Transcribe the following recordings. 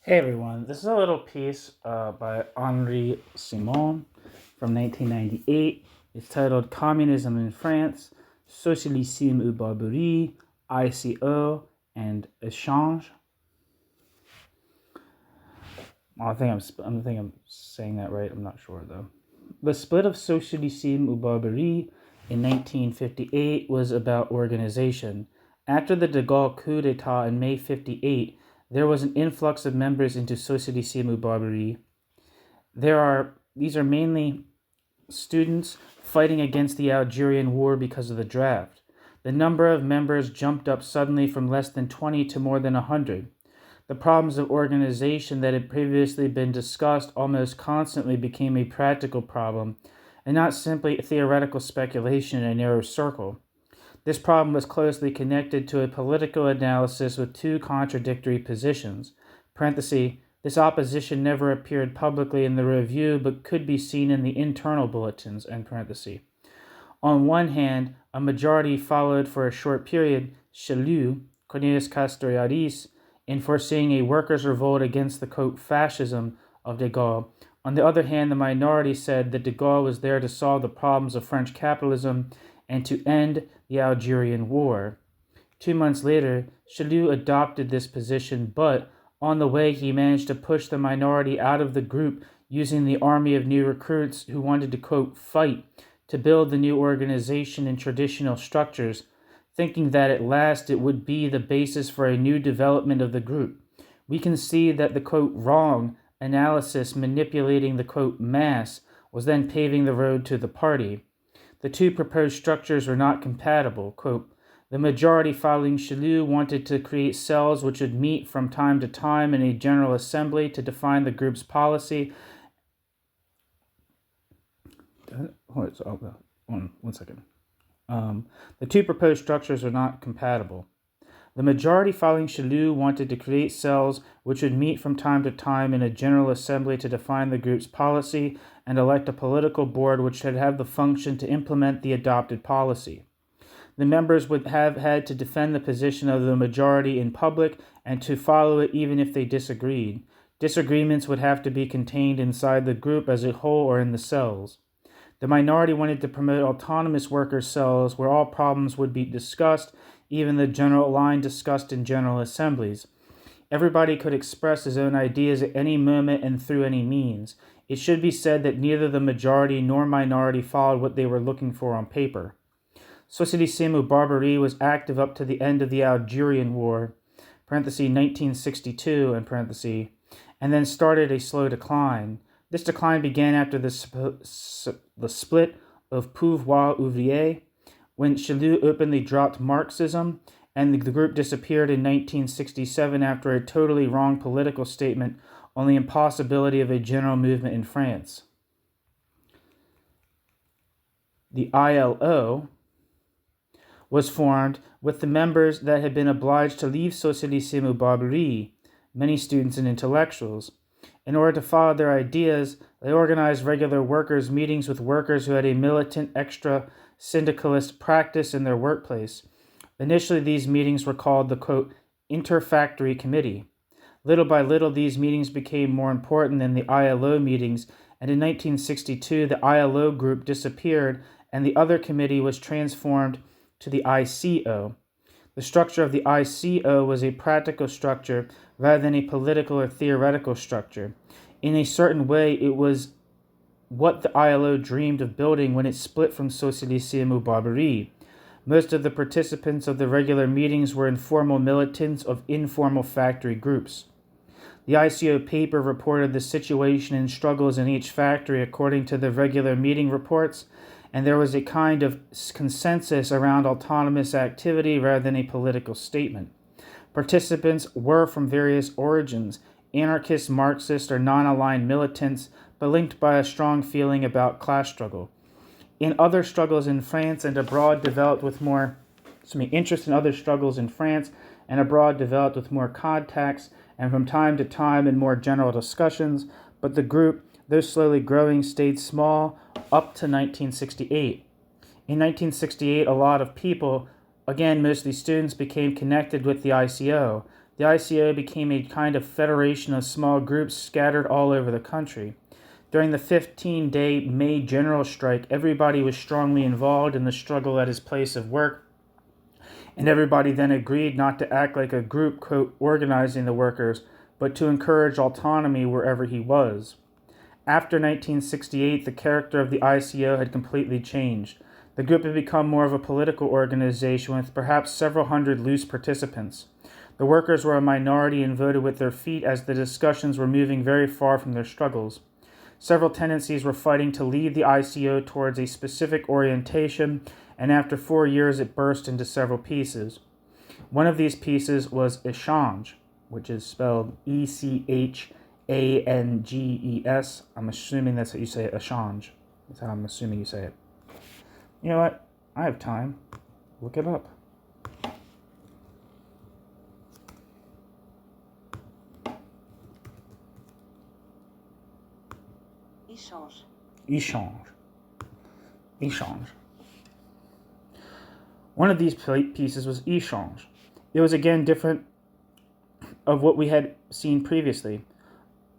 Hey everyone, this is a little piece by Henri Simon from 1998. It's titled Communism in France, Socialisme ou Barbarie, ICO and Echanges. I think I'm saying that right. I'm not sure though. The split of Socialisme ou Barbarie in 1958 was about organization. After the de Gaulle coup d'etat in May 58, there was an influx of members into Socialisme ou Barbarie. These are mainly students fighting against the Algerian war because of the draft. The number of members jumped up suddenly from less than 20 to more than 100. The problems of organization that had previously been discussed almost constantly became a practical problem, and not simply a theoretical speculation in a narrow circle. This problem was closely connected to a political analysis with two contradictory positions. This opposition never appeared publicly in the review but could be seen in the internal bulletins. On one hand, a majority followed for a short period Chelou, Cornelius Castoriadis, in foreseeing a workers' revolt against the quote, fascism of de Gaulle. On the other hand, the minority said that de Gaulle was there to solve the problems of French capitalism and to end the Algerian war. 2 months later, Chelou adopted this position, but on the way he managed to push the minority out of the group using the army of new recruits who wanted to, quote, fight to build the new organization in traditional structures, thinking that at last it would be the basis for a new development of the group. We can see that the, quote, wrong analysis manipulating the, quote, mass was then paving the road to the party. The two proposed structures were not compatible. Quote, the majority following Chelou wanted to create cells which would meet from time to time in a general assembly to define the group's policy. One second. The two proposed structures are not compatible. The majority following Chelou wanted to create cells which would meet from time to time in a general assembly to define the group's policy and elect a political board which should have the function to implement the adopted policy. The members would have had to defend the position of the majority in public and to follow it even if they disagreed. Disagreements would have to be contained inside the group as a whole or in the cells. The minority wanted to promote autonomous worker cells where all problems would be discussed, even the general line discussed in general assemblies. Everybody could express his own ideas at any moment and through any means. It should be said that neither the majority nor minority followed what they were looking for on paper. Socialisme ou Barbarie was active up to the end of the Algerian War, 1962, and then started a slow decline. This decline began after the split of Pouvoir Ouvrier, when Chelou openly dropped Marxism, and the group disappeared in 1967 after a totally wrong political statement on the impossibility of a general movement in France. The ILO was formed with the members that had been obliged to leave Socialisme ou Barbarie, many students and intellectuals. In order to follow their ideas, they organized regular workers' meetings with workers who had a militant extra-syndicalist practice in their workplace. Initially, these meetings were called the, quote, Interfactory Committee. Little by little, these meetings became more important than the ILO meetings, and in 1962, the ILO group disappeared and the other committee was transformed to the ICO. The structure of the ICO was a practical structure rather than a political or theoretical structure. In a certain way, it was what the ILO dreamed of building when it split from Socialisme ou Barbarie. Most of the participants of the regular meetings were informal militants of informal factory groups. The ICO paper reported the situation and struggles in each factory according to the regular meeting reports, and there was a kind of consensus around autonomous activity rather than a political statement. Participants were from various origins, anarchist, Marxist, or non-aligned militants, but linked by a strong feeling about class struggle. In other struggles in France and abroad developed with more interest in other struggles in France and abroad developed with more contacts and from time to time in more general discussions, but the group, though slowly growing, stayed small up to 1968. In 1968, a lot of people, again mostly students, became connected with the ICO. The ICO became a kind of federation of small groups scattered all over the country. During the 15-day May general strike, everybody was strongly involved in the struggle at his place of work, and everybody then agreed not to act like a group, quote, organizing the workers, but to encourage autonomy wherever he was. After 1968, the character of the ICO had completely changed. The group had become more of a political organization with perhaps several hundred loose participants. The workers were a minority and voted with their feet as the discussions were moving very far from their struggles. Several tendencies were fighting to lead the ICO towards a specific orientation, and after 4 years it burst into several pieces. One of these pieces was Echange, which is spelled Echanges. I'm assuming that's how you say it, Echange. That's how I'm assuming you say it. You know what? I have time. Look it up. Echange. One of these pieces was Echange. It was again different of what we had seen previously.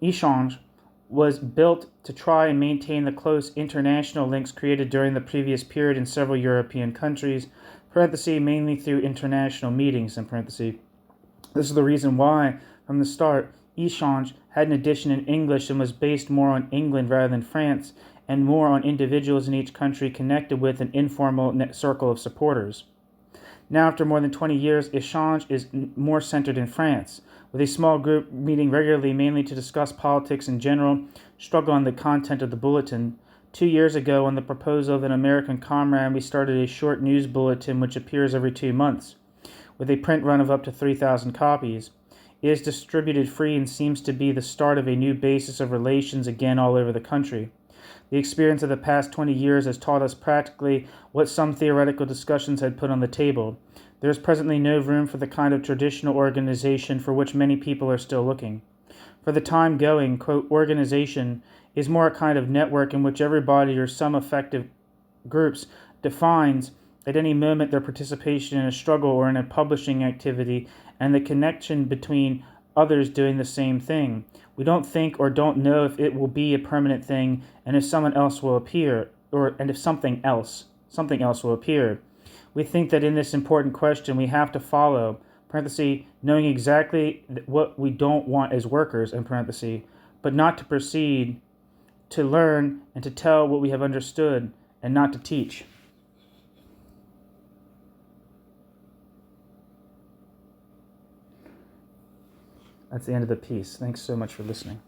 Echange was built to try and maintain the close international links created during the previous period in several European countries, mainly through international meetings, This is the reason why, from the start, Echange had an edition in English and was based more on England rather than France, and more on individuals in each country connected with an informal circle of supporters. Now, after more than 20 years, Echange is more centered in France, with a small group meeting regularly mainly to discuss politics in general, struggle on the content of the bulletin. 2 years ago, on the proposal of an American comrade, we started a short news bulletin which appears every 2 months, with a print run of up to 3,000 copies. It is distributed free and seems to be the start of a new basis of relations again all over the country. The experience of the past 20 years has taught us practically what some theoretical discussions had put on the table. There is presently no room for the kind of traditional organization for which many people are still looking. For the time going, quote, organization is more a kind of network in which everybody or some effective groups defines at any moment their participation in a struggle or in a publishing activity and the connection between others doing the same thing. We don't think or don't know if it will be a permanent thing and if someone else will appear, and if something else will appear. We think that in this important question we have to follow, knowing exactly what we don't want as workers, but not to proceed, to learn and to tell what we have understood and not to teach. That's the end of the piece. Thanks so much for listening.